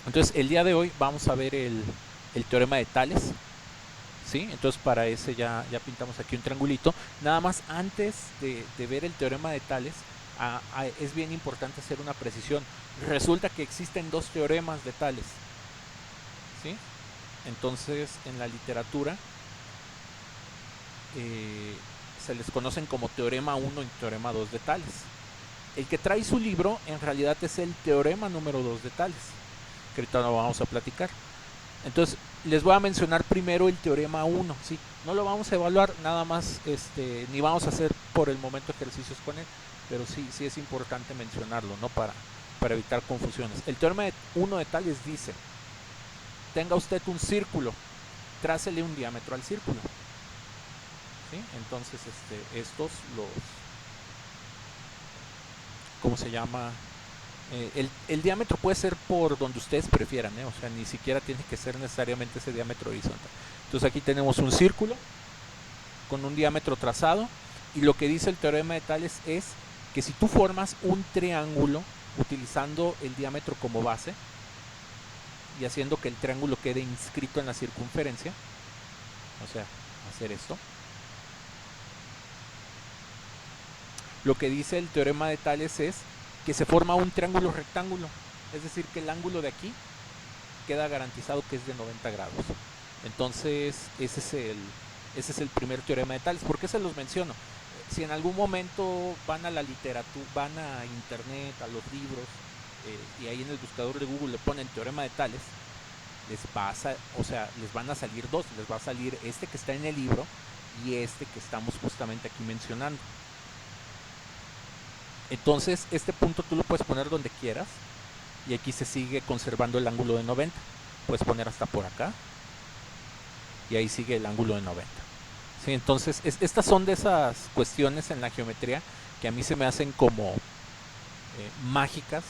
Entonces el día de hoy vamos a ver el teorema de Tales, ¿sí? Entonces para ese ya pintamos aquí un triangulito. Nada más antes de ver el teorema de Tales, es bien importante hacer una precisión. Resulta que existen dos teoremas de Tales, ¿sí? Entonces en la literatura eh, se les conocen como teorema 1 y teorema 2 de Tales. El que trae su libro en realidad es el teorema número 2 de Tales, que ahorita lo vamos a platicar. Entonces, les voy a mencionar primero el teorema 1, ¿sí? No lo vamos a evaluar nada más, ni vamos a hacer por el momento ejercicios con él, pero sí es importante mencionarlo, ¿no? Para evitar confusiones. El teorema 1 de Tales dice, tenga usted un círculo, trácele un diámetro al círculo, ¿sí? Entonces, estos los, ¿cómo se llama? El diámetro puede ser por donde ustedes prefieran, ¿eh? O sea, ni siquiera tiene que ser necesariamente ese diámetro horizontal. Entonces aquí tenemos un círculo con un diámetro trazado y lo que dice el teorema de Tales es que si tú formas un triángulo utilizando el diámetro como base y haciendo que el triángulo quede inscrito en la circunferencia, o sea, hacer esto, lo que dice el teorema de Tales es que se forma un triángulo rectángulo, es decir, que el ángulo de aquí queda garantizado que es de 90 grados. Entonces, ese es el primer teorema de Tales. ¿Por qué se los menciono? Si en algún momento van a la literatura, van a internet, a los libros, y ahí en el buscador de Google le ponen teorema de Tales, les van a salir dos. Les va a salir este que está en el libro y este que estamos justamente aquí mencionando. Entonces, este punto tú lo puedes poner donde quieras y aquí se sigue conservando el ángulo de 90. Puedes poner hasta por acá y ahí sigue el ángulo de 90. ¿Sí? Entonces, estas son de esas cuestiones en la geometría que a mí se me hacen como mágicas.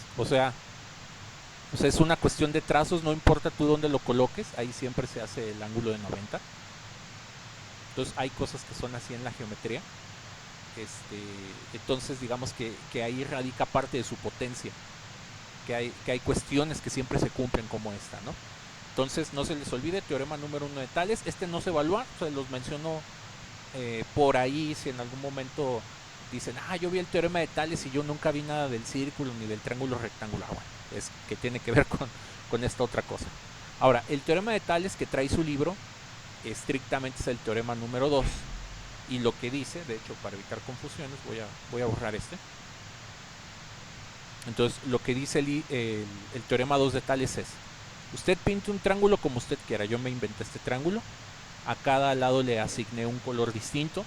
Es una cuestión de trazos, no importa tú dónde lo coloques, ahí siempre se hace el ángulo de 90. Entonces, hay cosas que son así en la geometría. Entonces, digamos que ahí radica parte de su potencia. Que hay cuestiones que siempre se cumplen como esta, ¿no? Entonces, no se les olvide, teorema número 1 de Tales. Este no se evalúa, se los menciono por ahí, si en algún momento dicen, yo vi el teorema de Tales y yo nunca vi nada del círculo ni del triángulo rectangular. Bueno, es que tiene que ver con esta otra cosa. Ahora, el teorema de Tales que trae su libro, estrictamente es el teorema número 2. Y lo que dice, de hecho, para evitar confusiones, voy a borrar este. Entonces, lo que dice el teorema 2 de Tales es, usted pinte un triángulo como usted quiera. Yo me inventé este triángulo. A cada lado le asigné un color distinto.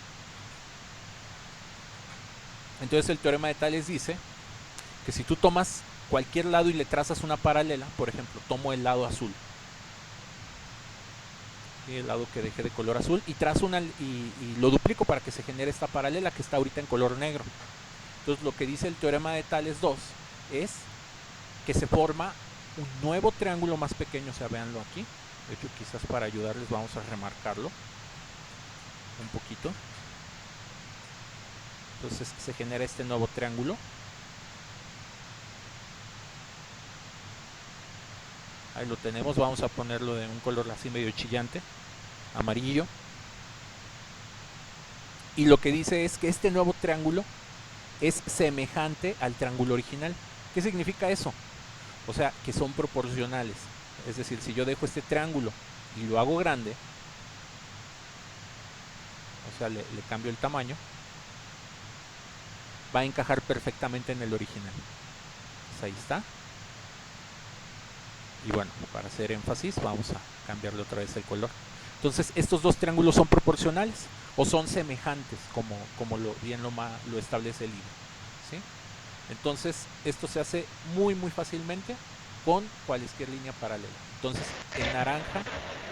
Entonces el teorema de Tales dice que si tú tomas cualquier lado y le trazas una paralela, por ejemplo, tomo el lado azul, y el lado que dejé de color azul, y trazo y lo duplico para que se genere esta paralela que está ahorita en color negro. Entonces lo que dice el teorema de Tales 2 es que se forma un nuevo triángulo más pequeño, o sea, véanlo aquí. De hecho, quizás para ayudarles vamos a remarcarlo un poquito. Entonces se genera este nuevo triángulo. Ahí lo tenemos, vamos a ponerlo de un color así medio chillante, amarillo. Y lo que dice es que este nuevo triángulo es semejante al triángulo original. ¿Qué significa eso? O sea, que son proporcionales. Es decir, si yo dejo este triángulo y lo hago grande, o sea, le cambio el tamaño, va a encajar perfectamente en el original. Pues ahí está. Y bueno, para hacer énfasis, vamos a cambiarle otra vez el color. Entonces, estos dos triángulos son proporcionales o son semejantes, como lo establece el libro. ¿Sí? Entonces, esto se hace muy fácilmente con cualquier línea paralela. Entonces, el naranja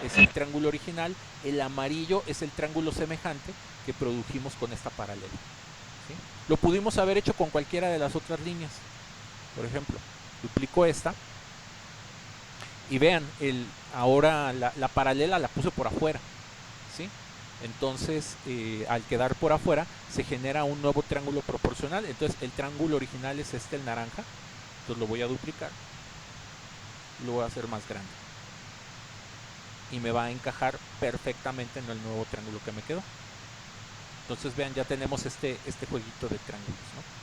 es el triángulo original, el amarillo es el triángulo semejante que produjimos con esta paralela. ¿Sí? Lo pudimos haber hecho con cualquiera de las otras líneas. Por ejemplo, duplico esta y vean, ahora la paralela la puse por afuera. ¿Sí? Entonces, al quedar por afuera, se genera un nuevo triángulo proporcional. Entonces, el triángulo original es el naranja. Entonces, lo voy a duplicar. y lo voy a hacer más grande. Y me va a encajar perfectamente en el nuevo triángulo que me quedó. Entonces vean, ya tenemos este jueguito de triángulos, ¿no?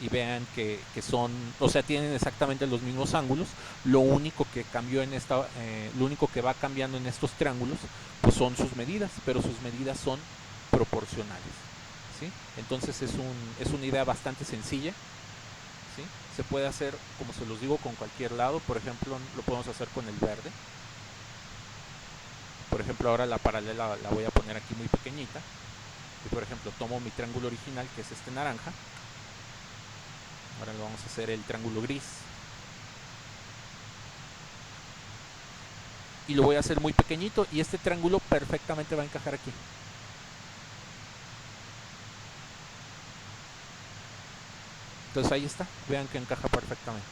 Y vean que son, o sea, tienen exactamente los mismos ángulos. Lo único que cambió en esta, lo único que va cambiando en estos triángulos, pues son sus medidas, pero sus medidas son proporcionales, ¿sí? Entonces es una idea bastante sencilla, ¿sí? Se puede hacer, como se los digo, con cualquier lado. Por ejemplo, lo podemos hacer con el verde. Por ejemplo, ahora la paralela la voy a poner aquí muy pequeñita. Y por ejemplo, tomo mi triángulo original, que es este naranja. Ahora lo vamos a hacer el triángulo gris. Y lo voy a hacer muy pequeñito, y este triángulo perfectamente va a encajar aquí. Entonces ahí está, vean que encaja perfectamente.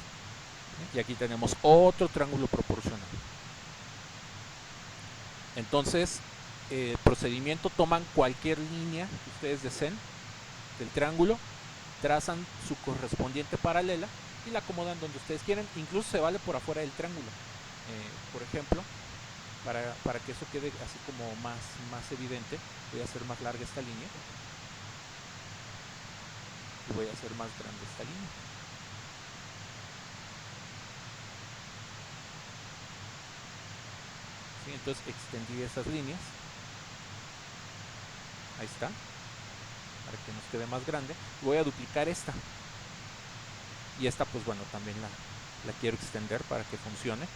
Y aquí tenemos otro triángulo proporcional. Entonces, el procedimiento: toman cualquier línea que ustedes deseen del triángulo, trazan su correspondiente paralela y la acomodan donde ustedes quieren. Incluso se vale por afuera del triángulo. Por ejemplo, para que eso quede así como más evidente, voy a hacer más larga esta línea y voy a hacer más grande esta línea. ¿Sí? Entonces extendí esas líneas. Ahí está, para que nos quede más grande. Voy a duplicar esta, y esta pues bueno, también la quiero extender para que funcione.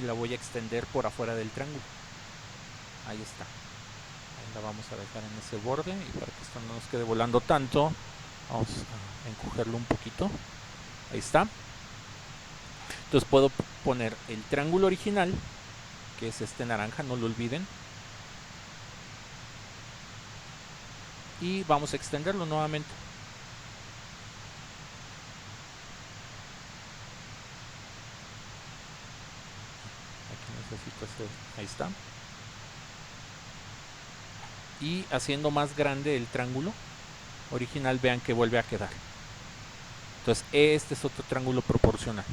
Y la voy a extender por afuera del triángulo. Ahí está. Ahí la vamos a dejar en ese borde, y para que esto no nos quede volando tanto, vamos a encogerlo un poquito. Ahí está. Entonces puedo poner el triángulo original, que es este naranja, no lo olviden. Y vamos a extenderlo nuevamente. Aquí necesito hacer, ahí está. Y haciendo más grande el triángulo original, vean que vuelve a quedar. Entonces este es otro triángulo proporcional.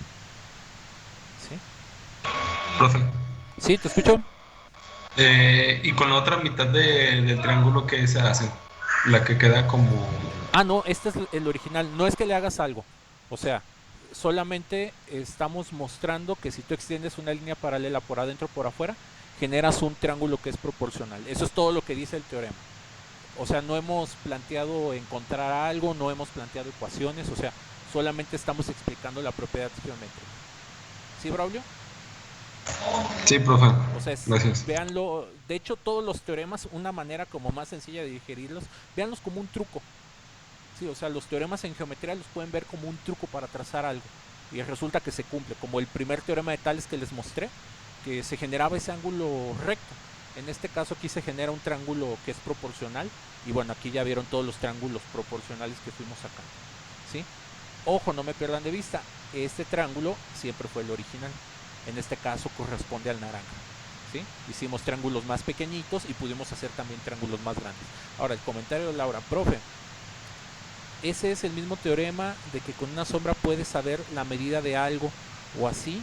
¿Sí? Profe. ¿Sí? ¿Te escucho? Y con la otra mitad del triángulo, ¿qué se hace? La que queda como... Ah, no, este es el original. No es que le hagas algo. O sea, solamente estamos mostrando que si tú extiendes una línea paralela por adentro o por afuera, generas un triángulo que es proporcional. Eso es todo lo que dice el teorema. O sea, no hemos planteado encontrar algo, no hemos planteado ecuaciones, o sea, solamente estamos explicando la propiedad geométrica. ¿Sí, Braulio? Sí, profe. O sea, Gracias. véanlo. De hecho, todos los teoremas, una manera como más sencilla de digerirlos, véanlos como un truco. Sí, o sea, los teoremas en geometría los pueden ver como un truco para trazar algo. Y resulta que se cumple, como el primer teorema de Tales que les mostré, que se generaba ese ángulo recto. En este caso aquí se genera un triángulo que es proporcional. Y bueno, aquí ya vieron todos los triángulos proporcionales que fuimos sacando. ¿Sí? Ojo, no me pierdan de vista, este triángulo siempre fue el original. En este caso corresponde al naranja. ¿Sí? Hicimos triángulos más pequeñitos y pudimos hacer también triángulos más grandes. Ahora, el comentario de Laura: profe, ese es el mismo teorema de que con una sombra puedes saber la medida de algo o así.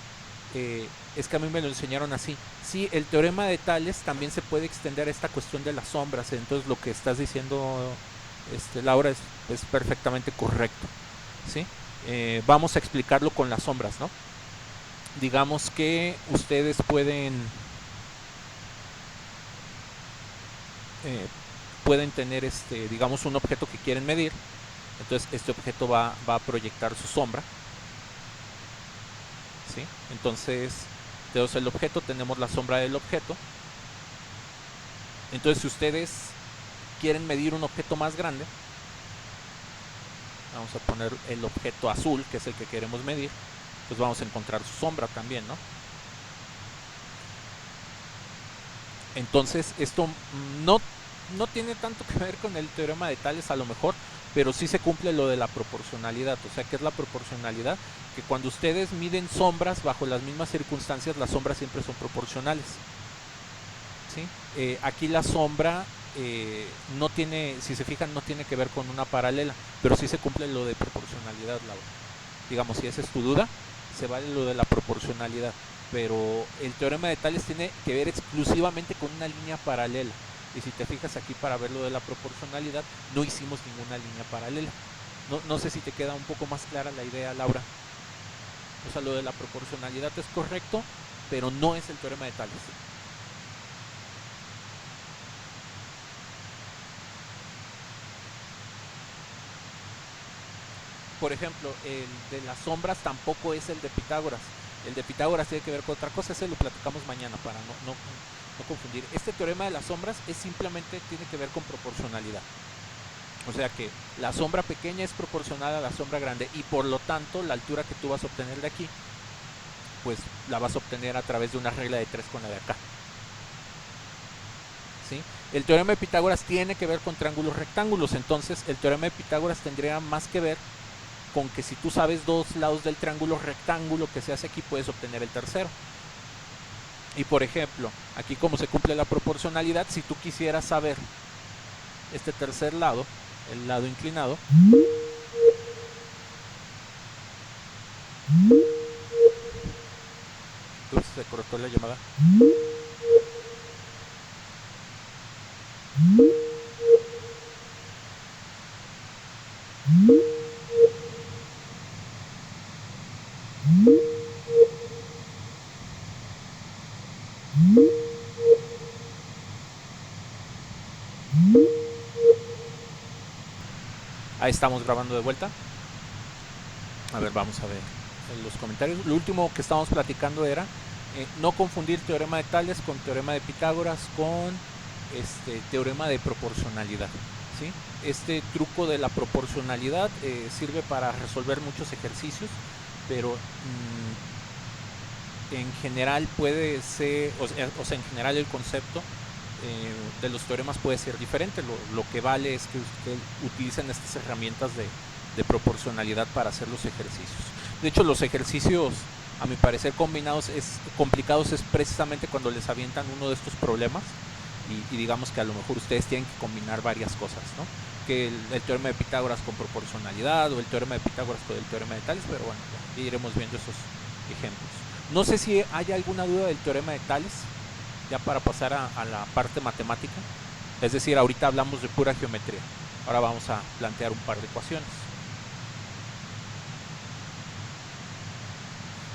Es que a mí me lo enseñaron así. Sí, el teorema de Tales también se puede extender a esta cuestión de las sombras. Entonces lo que estás diciendo, Laura, es perfectamente correcto. ¿Sí? Vamos a explicarlo con las sombras, ¿no? Digamos que ustedes pueden tener digamos, un objeto que quieren medir. Entonces este objeto va a proyectar su sombra. ¿Sí? Entonces tenemos el objeto, tenemos la sombra del objeto. Entonces si ustedes quieren medir un objeto más grande, vamos a poner el objeto azul, que es el que queremos medir, pues vamos a encontrar su sombra también, ¿no? Entonces esto no tiene tanto que ver con el teorema de Tales a lo mejor, pero sí se cumple lo de la proporcionalidad. O sea, ¿qué es la proporcionalidad? Que cuando ustedes miden sombras bajo las mismas circunstancias, las sombras siempre son proporcionales. ¿Sí? Aquí la sombra no tiene, si se fijan, no tiene que ver con una paralela, pero sí se cumple lo de proporcionalidad, Laura. Digamos, si esa es tu duda, se vale lo de la proporcionalidad, pero el teorema de Tales tiene que ver exclusivamente con una línea paralela. Y si te fijas aquí, para ver lo de la proporcionalidad, no hicimos ninguna línea paralela. No sé si te queda un poco más clara la idea, Laura. O sea, lo de la proporcionalidad es correcto, pero no es el teorema de Tales. Por ejemplo, el de las sombras tampoco es el de Pitágoras. El de Pitágoras tiene que ver con otra cosa, ese lo platicamos mañana para no confundir. Este teorema de las sombras es simplemente tiene que ver con proporcionalidad. O sea que la sombra pequeña es proporcional a la sombra grande y por lo tanto la altura que tú vas a obtener de aquí, pues la vas a obtener a través de una regla de 3 con la de acá. ¿Sí? El teorema de Pitágoras tiene que ver con triángulos rectángulos, entonces el teorema de Pitágoras tendría más que ver con que si tú sabes dos lados del triángulo rectángulo que se hace aquí, puedes obtener el tercero. Y por ejemplo, aquí como se cumple la proporcionalidad, si tú quisieras saber este tercer lado, el lado inclinado, ups, se cortó la llamada. Ahí estamos grabando de vuelta. A ver, vamos a ver en los comentarios. Lo último que estábamos platicando era no confundir teorema de Tales con teorema de Pitágoras con teorema de proporcionalidad. ¿Sí? Este truco de la proporcionalidad sirve para resolver muchos ejercicios, pero en general puede ser, o sea, en general el concepto de los teoremas puede ser diferente. Lo que vale es que usted utilicen estas herramientas de proporcionalidad para hacer los ejercicios. De hecho, los ejercicios, a mi parecer, complicados es precisamente cuando les avientan uno de estos problemas y digamos que a lo mejor ustedes tienen que combinar varias cosas, ¿no? Que el teorema de Pitágoras con proporcionalidad o el teorema de Pitágoras con el teorema de Tales, pero bueno, ya iremos viendo esos ejemplos. No sé si hay alguna duda del teorema de Tales, ya para pasar a la parte matemática. Es decir, ahorita hablamos de pura geometría. Ahora vamos a plantear un par de ecuaciones.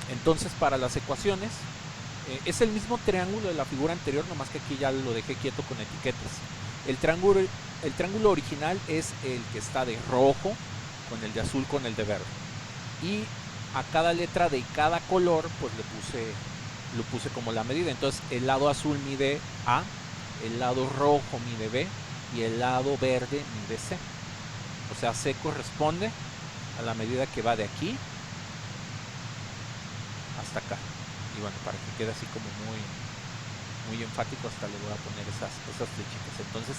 Entonces, para las ecuaciones, es el mismo triángulo de la figura anterior, nomás que aquí ya lo dejé quieto con etiquetas. El triángulo original es el que está de rojo, con el de azul, con el de verde. Y a cada letra de cada color, pues lo puse como la medida. Entonces, el lado azul mide A, el lado rojo mide B y el lado verde mide C. O sea, C corresponde a la medida que va de aquí hasta acá. Y bueno, para que quede así como muy enfático, hasta le voy a poner esas flechitas. Entonces,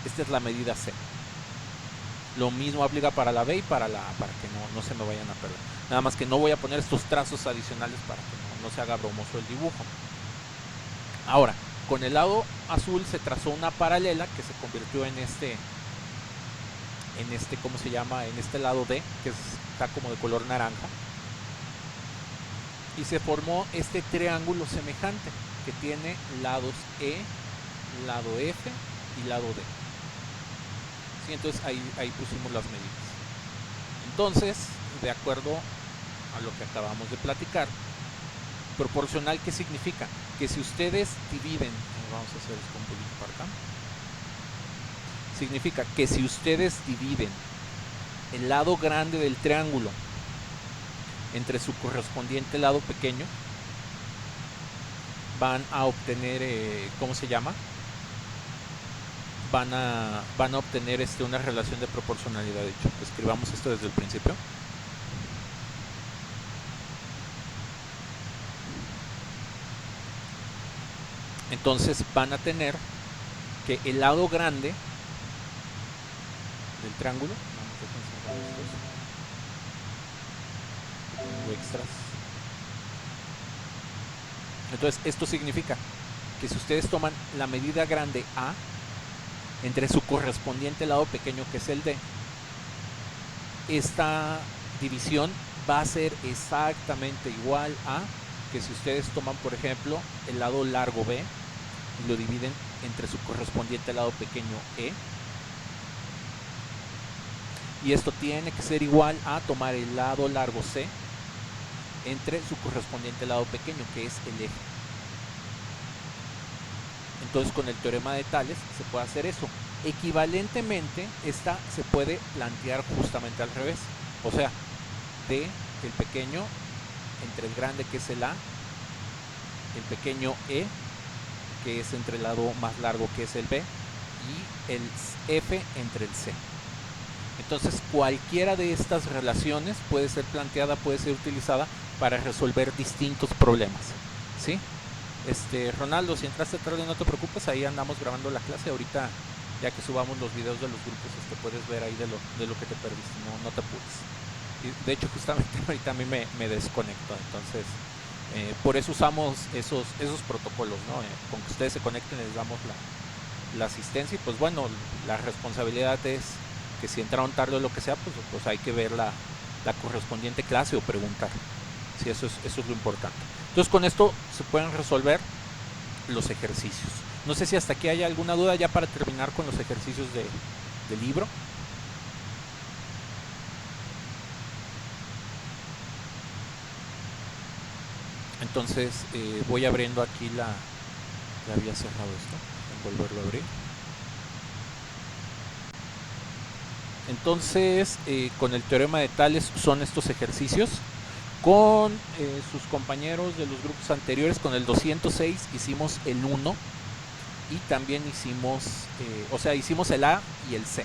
esta es la medida C. Lo mismo aplica para la B y para que no se me vayan a perder. Nada más que no voy a poner estos trazos adicionales para que no se haga bromoso el dibujo. Ahora, con el lado azul se trazó una paralela que se convirtió en ¿cómo se llama? En este lado D, que está como de color naranja. Y se formó este triángulo semejante que tiene lados E, lado F y lado D. ¿Sí? Entonces ahí pusimos las medidas. Entonces, de acuerdo a lo que acabamos de platicar, proporcional, ¿qué significa? Que si ustedes dividen, vamos a hacer esto un poquito para acá, significa que si ustedes dividen el lado grande del triángulo entre su correspondiente lado pequeño, van a obtener, ¿cómo se llama? Van a obtener una relación de proporcionalidad. De hecho, escribamos esto desde el principio. Entonces van a tener que el lado grande del triángulo, extras. Entonces esto significa que si ustedes toman la medida grande A, entre su correspondiente lado pequeño, que es el D. Esta división va a ser exactamente igual a que si ustedes toman, por ejemplo, el lado largo B y lo dividen entre su correspondiente lado pequeño E, y esto tiene que ser igual a tomar el lado largo C entre su correspondiente lado pequeño, que es el eje. Entonces, con el teorema de Tales se puede hacer eso. Equivalentemente, esta se puede plantear justamente al revés. O sea, D, el pequeño, entre el grande, que es el A, el pequeño E, que es entre el lado más largo, que es el B, y el F entre el C. Entonces, cualquiera de estas relaciones puede ser planteada, puede ser utilizada para resolver distintos problemas, ¿sí? Ronaldo, si entraste tarde no te preocupes, ahí andamos grabando la clase. Ahorita, ya que subamos los videos de los grupos, puedes ver ahí de lo que te perdiste, no te apures. Y de hecho, justamente ahorita a mí me desconecto, entonces por eso usamos esos protocolos, ¿no? Con que ustedes se conecten les damos la asistencia, y pues bueno, la responsabilidad es que si entraron tarde o lo que sea, pues hay que ver la correspondiente clase o preguntar. Sí, eso es lo importante. Entonces, con esto se pueden resolver los ejercicios. No sé si hasta aquí hay alguna duda ya para terminar con los ejercicios del libro. Entonces, voy abriendo aquí ya había cerrado esto, volverlo a abrir. Entonces, con el teorema de Tales son estos ejercicios. Con sus compañeros de los grupos anteriores, con el 206 hicimos el 1 y también hicimos, hicimos el A y el C.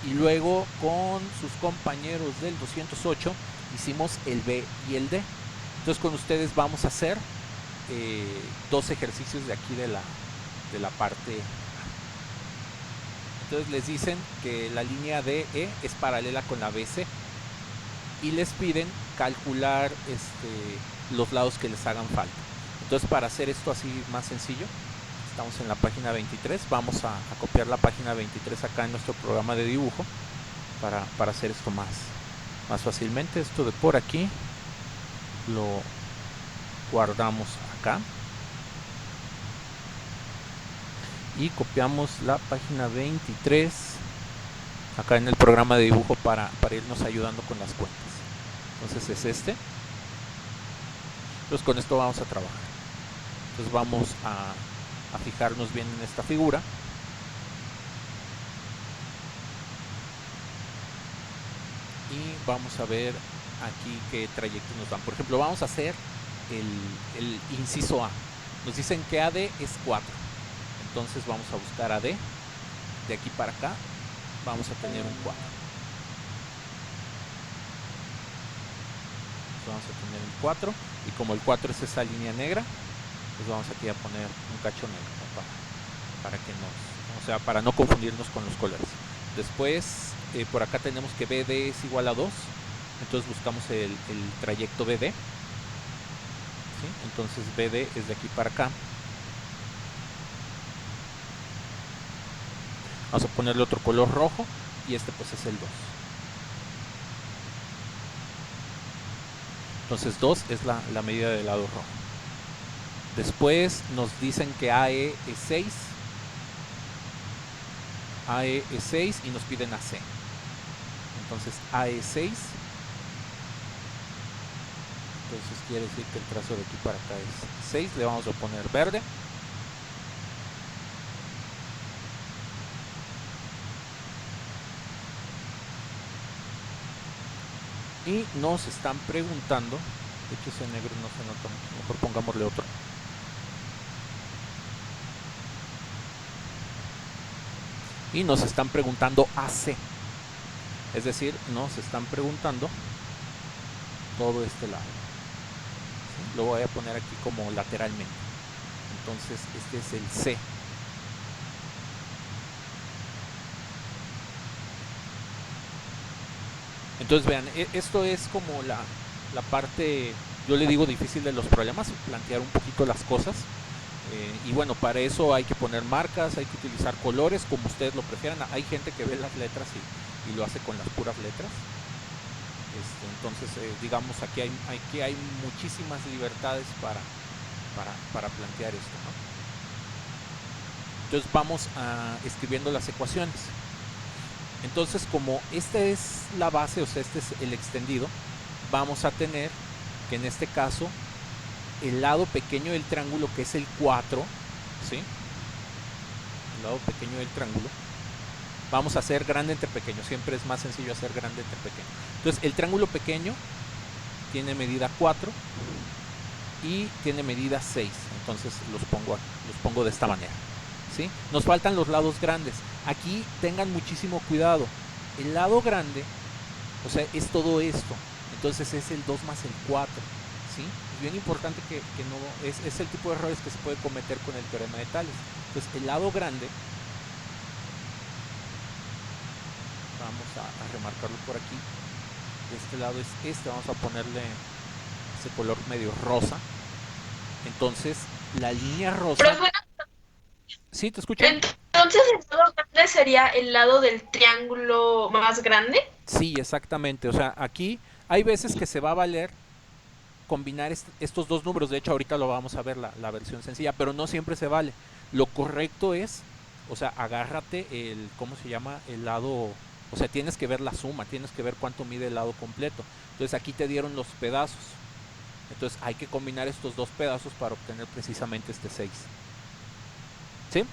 Y luego con sus compañeros del 208 hicimos el B y el D. Entonces, con ustedes vamos a hacer dos ejercicios de aquí de la parte A. Entonces les dicen que la línea DE es paralela con la BC y les piden calcular los lados que les hagan falta. Entonces, para hacer esto así más sencillo, estamos en la página 23, vamos a copiar la página 23 acá en nuestro programa de dibujo para hacer esto más fácilmente. Esto de por aquí lo guardamos acá y copiamos la página 23 acá en el programa de dibujo para irnos ayudando con las cuentas. Entonces es este. Entonces con esto vamos a trabajar. Entonces vamos a fijarnos bien en esta figura. Y vamos a ver aquí qué trayectos nos dan. Por ejemplo, vamos a hacer el inciso A. Nos dicen que AD es 4. Entonces vamos a buscar AD. De aquí para acá vamos a tener un 4. Vamos a tener el 4 y como el 4 es esa línea negra, pues vamos aquí a poner un cacho negro, ¿no? para que para no confundirnos con los colores. Después por acá tenemos que BD es igual a 2, entonces buscamos el trayecto BD, ¿sí? Entonces BD es de aquí para acá. Vamos a ponerle otro color rojo y pues es el 2. Entonces 2 es la medida del lado rojo. Después nos dicen que AE es 6. AE es 6 y nos piden AC. Entonces AE es 6. Entonces quiere decir que el trazo de aquí para acá es 6. Le vamos a poner verde. Y nos están preguntando, de hecho ese negro no se nota mucho, mejor pongámosle otro. Y nos están preguntando AC, es decir, nos están preguntando todo este lado. ¿Sí? Lo voy a poner aquí como lateralmente. Entonces este es el C. Entonces vean, esto es como la parte, yo le digo, difícil de los problemas, plantear un poquito las cosas. Y bueno, para eso hay que poner marcas, hay que utilizar colores como ustedes lo prefieran. Hay gente que ve las letras y lo hace con las puras letras. Entonces, digamos, aquí hay muchísimas libertades para plantear esto, ¿no? Entonces vamos escribiendo las ecuaciones. Entonces, como esta es la base, o sea, este es el extendido, vamos a tener que en este caso el lado pequeño del triángulo, que es el 4, ¿sí? El lado pequeño del triángulo, vamos a hacer grande entre pequeño. Siempre es más sencillo hacer grande entre pequeño. Entonces, el triángulo pequeño tiene medida 4 y tiene medida 6. Entonces los pongo de esta manera, ¿sí? Nos faltan los lados grandes. Aquí tengan muchísimo cuidado. El lado grande, o sea, es todo esto. Entonces es el 2 más el 4, ¿sí? Es bien importante que no... Es el tipo de errores que se puede cometer con el teorema de Tales. Entonces el lado grande, vamos a remarcarlo por aquí. De este lado es este. Vamos a ponerle ese color medio rosa. Entonces la línea rosa... Profe, ¿Sí? ¿Te escucho? entonces el lado grande sería el lado del triángulo más grande. Sí, exactamente. O sea, aquí hay veces que se va a valer combinar estos dos números. De hecho, ahorita lo vamos a ver la versión sencilla, pero no siempre se vale. Lo correcto es, o sea, agárrate el, ¿cómo se llama? El lado, o sea, tienes que ver la suma, tienes que ver cuánto mide el lado completo. Entonces aquí te dieron los pedazos. Entonces hay que combinar estos dos pedazos para obtener precisamente este 6. ¿Sí?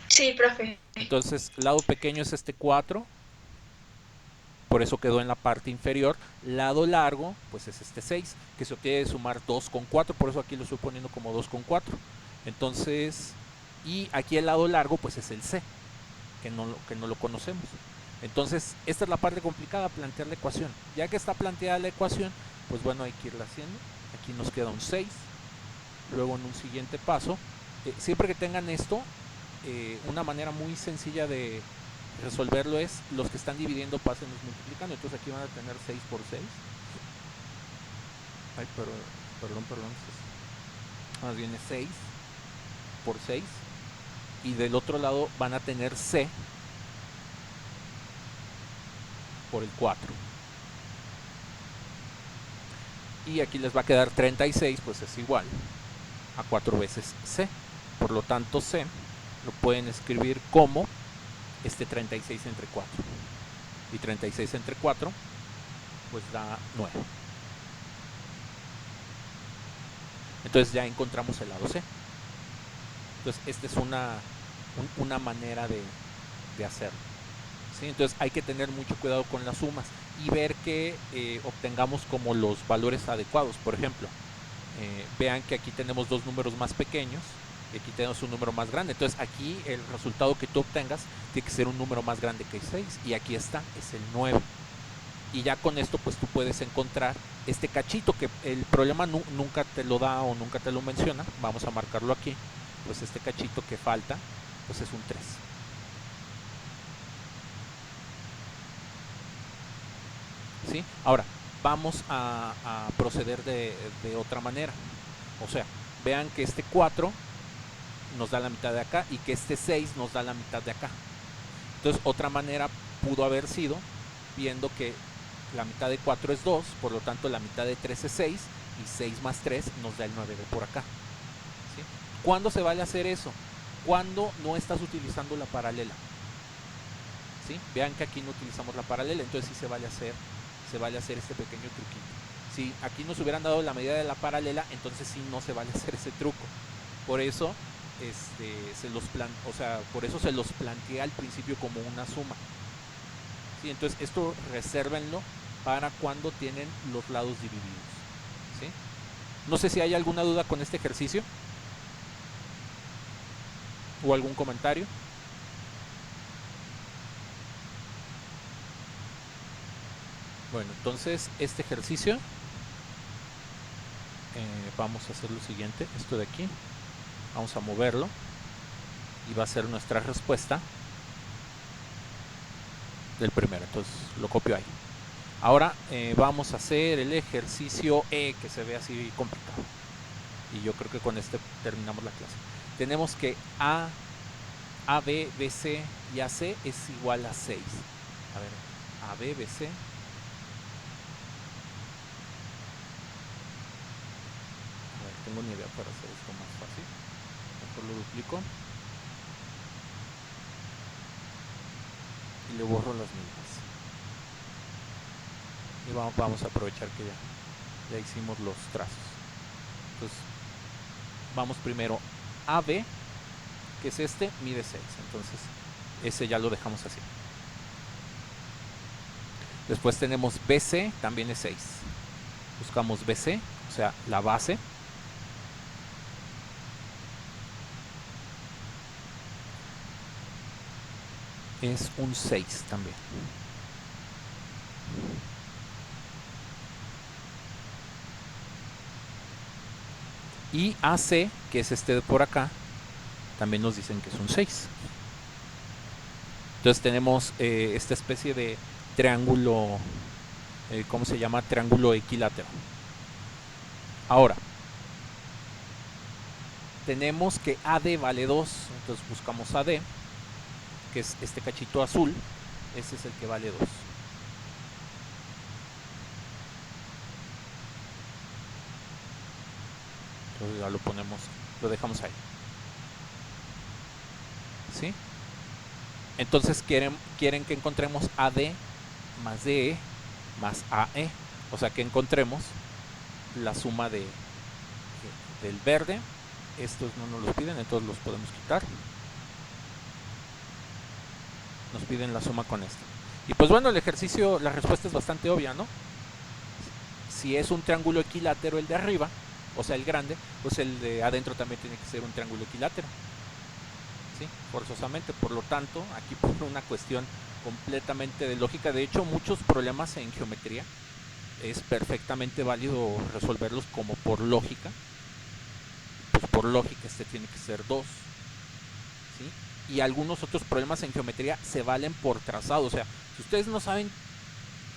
Sí, profe. Entonces, lado pequeño es este 4, por eso quedó en la parte inferior. Lado largo, pues es este 6, que se obtiene de sumar 2 con 4, por eso aquí lo estoy poniendo como 2 con 4. Entonces, y aquí el lado largo, pues es el C, que no lo conocemos. Entonces, esta es la parte complicada, plantear la ecuación. Ya que está planteada la ecuación, pues bueno, hay que irla haciendo. Aquí nos queda un 6. Luego en un siguiente paso, siempre que tengan esto, una manera muy sencilla de resolverlo es los que están dividiendo pásenlos multiplicando. Entonces aquí van a tener 6 por 6. Ay, perdón. Más bien es 6 por 6. Y del otro lado van a tener C por el 4. Y aquí les va a quedar 36, pues es igual a 4 veces C. Por lo tanto, C lo pueden escribir como 36 entre 4. Y 36 entre 4, pues da 9. Entonces ya encontramos el lado C. Entonces esta es una manera de hacerlo, ¿sí? Entonces hay que tener mucho cuidado con las sumas y ver que obtengamos como los valores adecuados. Por ejemplo, vean que aquí tenemos dos números más pequeños y aquí tenemos un número más grande. Entonces aquí el resultado que tú obtengas tiene que ser un número más grande que el 6. Y aquí está, es el 9. Y ya con esto pues tú puedes encontrar este cachito que el problema nunca te lo da o nunca te lo menciona. Vamos a marcarlo aquí. Pues este cachito que falta pues es un 3. ¿Sí? Ahora vamos a proceder de otra manera. O sea, vean que este 4 nos da la mitad de acá y que este 6 nos da la mitad de acá. Entonces otra manera pudo haber sido viendo que la mitad de 4 es 2, por lo tanto la mitad de 3 es 6 y 6 más 3 nos da el 9 de por acá. ¿Sí? ¿Cuándo se vale hacer eso? Cuando no estás utilizando la paralela. ¿Sí? Vean que aquí no utilizamos la paralela, entonces sí se vale hacer este pequeño truquito. Si aquí nos hubieran dado la medida de la paralela, entonces sí no se vale hacer ese truco. Por eso por eso se los planteé al principio como una suma. ¿Sí? Entonces esto resérvenlo para cuando tienen los lados divididos. ¿Sí? No sé si hay alguna duda con este ejercicio o algún comentario. Bueno, entonces este ejercicio vamos a hacer lo siguiente. Esto de aquí vamos a moverlo y va a ser nuestra respuesta del primero. Entonces lo copio ahí. Ahora vamos a hacer el ejercicio E, que se ve así complicado. Y yo creo que con este terminamos la clase. Tenemos que AB, BC y AC es igual a 6. A ver, AB, BC. A ver, tengo una idea para hacer esto más fácil. Mejor lo duplico. Y le borro las mismas. Y vamos a aprovechar que ya hicimos los trazos. Entonces, vamos primero AB, que es este, mide 6. Entonces, ese ya lo dejamos así. Después tenemos BC, también es 6. Buscamos BC, o sea, la base. Es un 6 también. Y AC, que es este de por acá, también nos dicen que es un 6. Entonces tenemos esta especie de triángulo, ¿cómo se llama? Triángulo equilátero. Ahora, tenemos que AD vale 2, entonces buscamos AD, que es este cachito azul, ese es el que vale 2. Entonces ya lo ponemos, lo dejamos ahí. ¿Sí? Entonces quieren que encontremos AD más DE más AE. O sea que encontremos la suma del verde. Estos no nos los piden, entonces los podemos quitar. Nos piden la suma con esto. Y pues bueno, el ejercicio, la respuesta es bastante obvia, ¿no? Si es un triángulo equilátero el de arriba, o sea el grande, pues el de adentro también tiene que ser un triángulo equilátero. ¿Sí? Forzosamente, por lo tanto, aquí por una cuestión completamente de lógica, de hecho muchos problemas en geometría es perfectamente válido resolverlos como por lógica. Pues por lógica este tiene que ser 2. ¿Sí? Y algunos otros problemas en geometría se valen por trazado, o sea, si ustedes no saben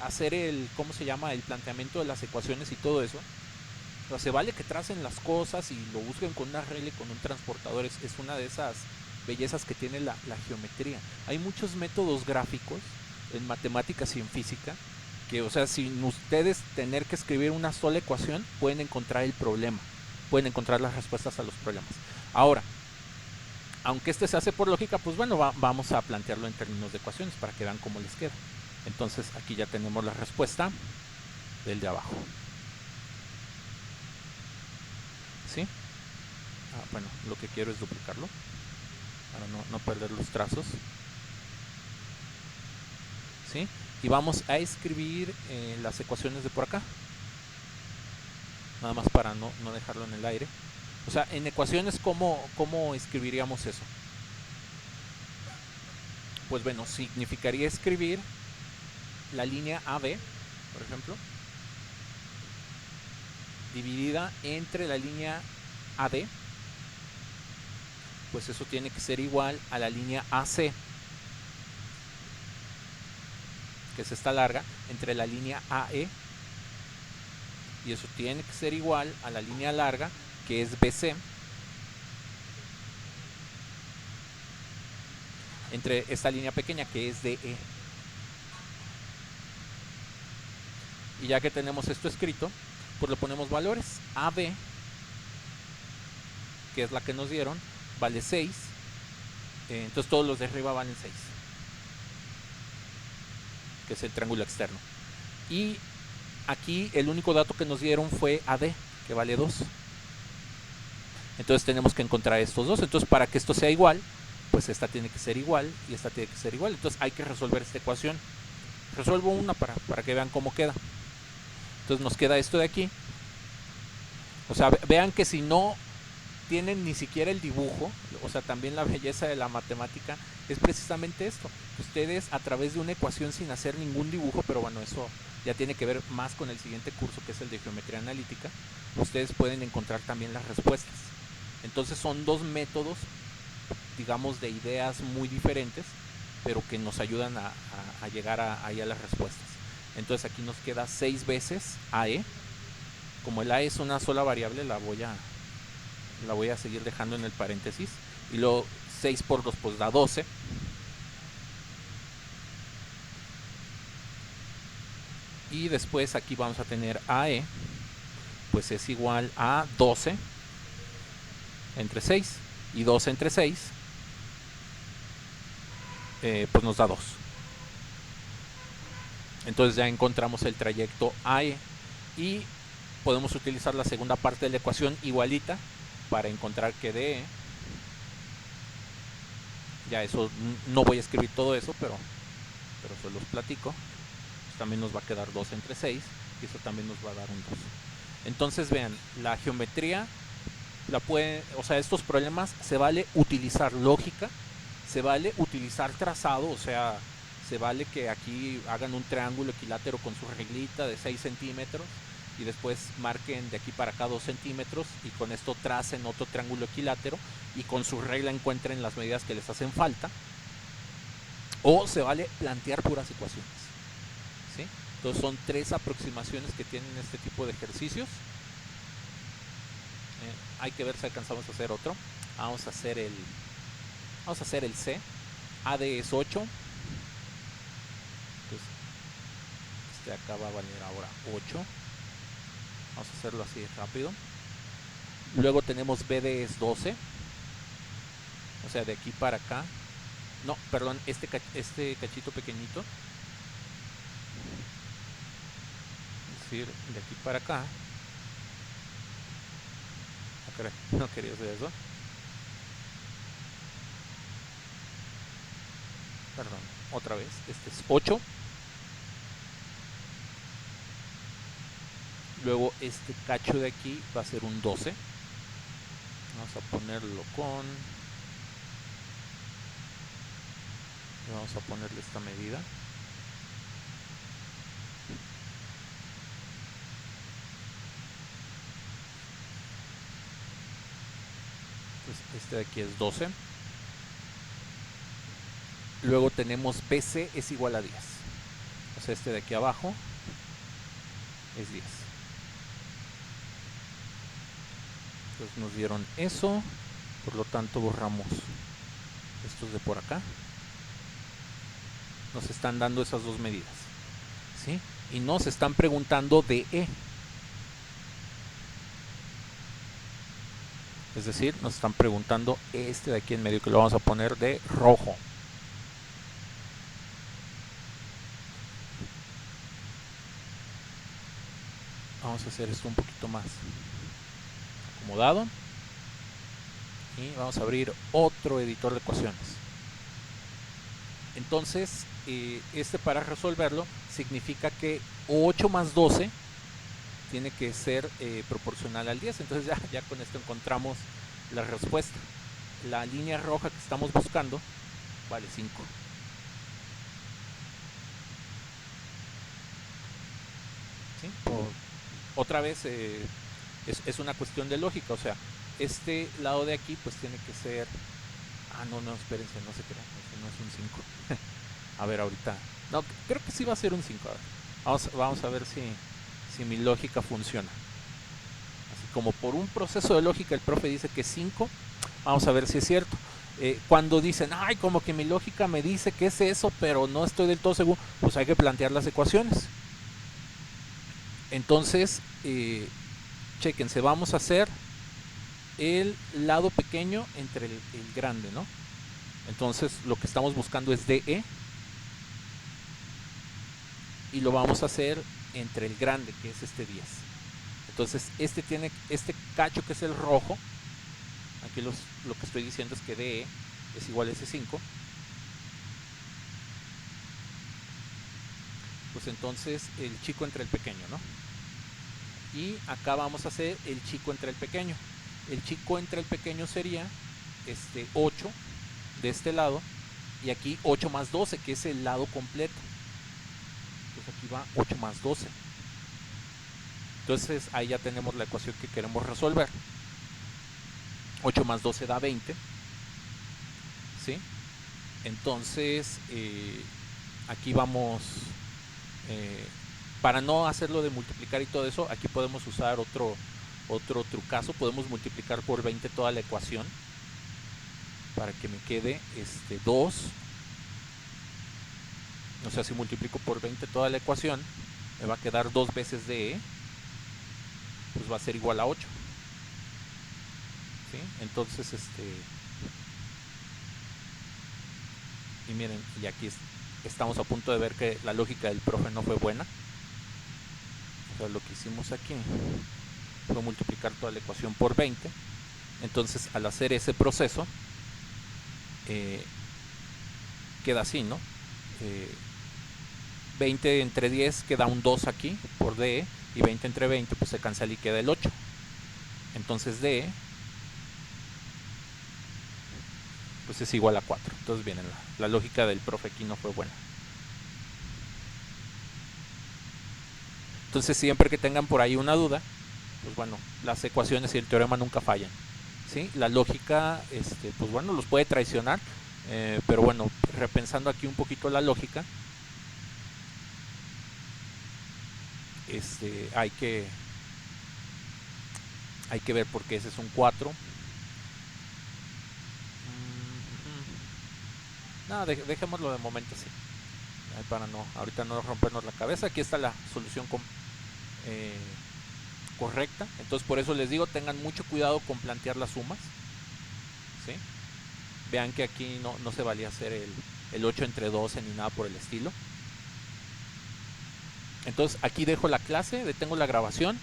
hacer el, ¿cómo se llama? El planteamiento de las ecuaciones y todo eso, o sea, se vale que tracen las cosas y lo busquen con una regla y con un transportador, es una de esas bellezas que tiene la geometría. Hay muchos métodos gráficos en matemáticas y en física que, o sea, sin ustedes tener que escribir una sola ecuación, pueden encontrar el problema, pueden encontrar las respuestas a los problemas. Ahora, aunque este se hace por lógica, pues bueno, vamos a plantearlo en términos de ecuaciones para que vean cómo les queda. Entonces aquí ya tenemos la respuesta del de abajo. ¿Sí? Bueno, lo que quiero es duplicarlo para no perder los trazos. ¿Sí? Y vamos a escribir las ecuaciones de por acá. Nada más para no dejarlo en el aire. O sea, en ecuaciones, ¿cómo escribiríamos eso? Pues bueno, significaría escribir la línea AB, por ejemplo, dividida entre la línea AD. Pues eso tiene que ser igual a la línea AC, que es esta larga, entre la línea AE. Y eso tiene que ser igual a la línea larga, que es BC, entre esta línea pequeña, que es DE. Y ya que tenemos esto escrito, pues le ponemos valores. AB, que es la que nos dieron, vale 6. Entonces todos los de arriba valen 6, que es el triángulo externo. Y aquí el único dato que nos dieron fue AD, que vale 2. Entonces tenemos que encontrar estos dos. Entonces para que esto sea igual, pues esta tiene que ser igual y esta tiene que ser igual. Entonces hay que resolver esta ecuación. Resuelvo una para que vean cómo queda. Entonces nos queda esto de aquí. O sea, vean que si no tienen ni siquiera el dibujo, o sea, también la belleza de la matemática es precisamente esto. Ustedes a través de una ecuación sin hacer ningún dibujo, pero bueno, eso ya tiene que ver más con el siguiente curso, que es el de geometría analítica, ustedes pueden encontrar también las respuestas. Entonces son dos métodos, digamos, de ideas muy diferentes, pero que nos ayudan a llegar ahí a las respuestas. Entonces aquí nos queda 6 veces AE. Como el A es una sola variable, la voy a la voy a seguir dejando en el paréntesis. Y luego 6 por 2 pues da 12. Y después aquí vamos a tener AE, pues es igual a 12 entre 6. Y 12 entre 6, pues nos da 2. Entonces ya encontramos el trayecto AE. Y podemos utilizar la segunda parte de la ecuación igualita para encontrar que DE, ya eso, no voy a escribir todo eso, pero se los platico. Pues también nos va a quedar 2 entre 6 y eso también nos va a dar un 2. Entonces vean, la geometría o sea, estos problemas se vale utilizar lógica, se vale utilizar trazado, o sea, se vale que aquí hagan un triángulo equilátero con su reglita de 6 centímetros y después marquen de aquí para acá 2 centímetros y con esto tracen otro triángulo equilátero y con su regla encuentren las medidas que les hacen falta. O se vale plantear puras ecuaciones, ¿sí? Entonces son 3 aproximaciones que tienen este tipo de ejercicios. Hay que ver si alcanzamos a hacer otro. Vamos a hacer el C. AD es 8. Entonces este acá va a valer ahora 8. Vamos a hacerlo así de rápido. Luego tenemos BD es 12. O sea, de aquí para acá. No, perdón, este cachito pequeñito. Es decir, de aquí para acá. No quería hacer eso. Perdón, otra vez. Este es 8. Luego este cacho de aquí va a ser un 12. Vamos a ponerlo con... Vamos a ponerle esta medida. Entonces este de aquí es 12. Luego tenemos BC es igual a 10. O sea, este de aquí abajo es 10. Entonces nos dieron eso. Por lo tanto borramos estos de por acá. Nos están dando esas dos medidas, ¿sí? Y nos están preguntando de E. Es decir, nos están preguntando este de aquí en medio, que lo vamos a poner de rojo. Vamos a hacer esto un poquito más acomodado. Y vamos a abrir otro editor de ecuaciones. Entonces, para resolverlo significa que 8 más 12 tiene que ser proporcional al 10. Entonces ya con esto encontramos la respuesta. La línea roja que estamos buscando vale 5. ¿Sí? Otra vez es una cuestión de lógica. O sea, este lado de aquí pues tiene que ser... no, espérense, no se crean, no es un 5. A ver, ahorita... No, creo que sí va a ser un 5. A ver, vamos a ver si mi lógica funciona. Así como por un proceso de lógica el profe dice que es 5, vamos a ver si es cierto. Cuando dicen, ay, como que mi lógica me dice que es eso, pero no estoy del todo seguro, pues hay que plantear las ecuaciones. Entonces, chequense, vamos a hacer el lado pequeño entre el grande, ¿no? Entonces lo que estamos buscando es DE y lo vamos a hacer entre el grande, que es este 10. Entonces este cacho que es el rojo, aquí lo que estoy diciendo es que DE es igual a ese 5. Pues entonces el chico entre el pequeño, ¿no? Y acá vamos a hacer el chico entre el pequeño. El chico entre el pequeño sería 8 de este lado y aquí 8 más 12, que es el lado completo. Entonces aquí va 8 más 12. Entonces ahí ya tenemos la ecuación que queremos resolver. 8 más 12 da 20. ¿Sí? Entonces aquí vamos... para no hacerlo de multiplicar y todo eso, aquí podemos usar otro otro trucazo, podemos multiplicar por 20 toda la ecuación para que me quede 2. O sea, si multiplico por 20 toda la ecuación, me va a quedar 2 veces de pues va a ser igual a 8. ¿Sí? Entonces, y miren, y aquí estamos a punto de ver que la lógica del profe no fue buena. O sea, lo que hicimos aquí fue multiplicar toda la ecuación por 20. Entonces, al hacer ese proceso, queda así, ¿no? 20 entre 10 queda un 2 aquí por DE, y 20 entre 20 pues se cancela y queda el 8. Entonces DE pues es igual a 4. Entonces viene la lógica del profe aquí no fue buena. Entonces siempre que tengan por ahí una duda, pues bueno, las ecuaciones y el teorema nunca fallan, ¿sí? La lógica, pues bueno, los puede traicionar, pero bueno, repensando aquí un poquito la lógica, hay que ver por qué ese es un 4. No, dejémoslo de momento así, para no, ahorita no rompernos la cabeza. Aquí está la solución correcta. Entonces por eso les digo, tengan mucho cuidado con plantear las sumas, ¿sí? Vean que aquí no se valía hacer el 8 entre 12 ni nada por el estilo. Entonces aquí dejo la clase, detengo la grabación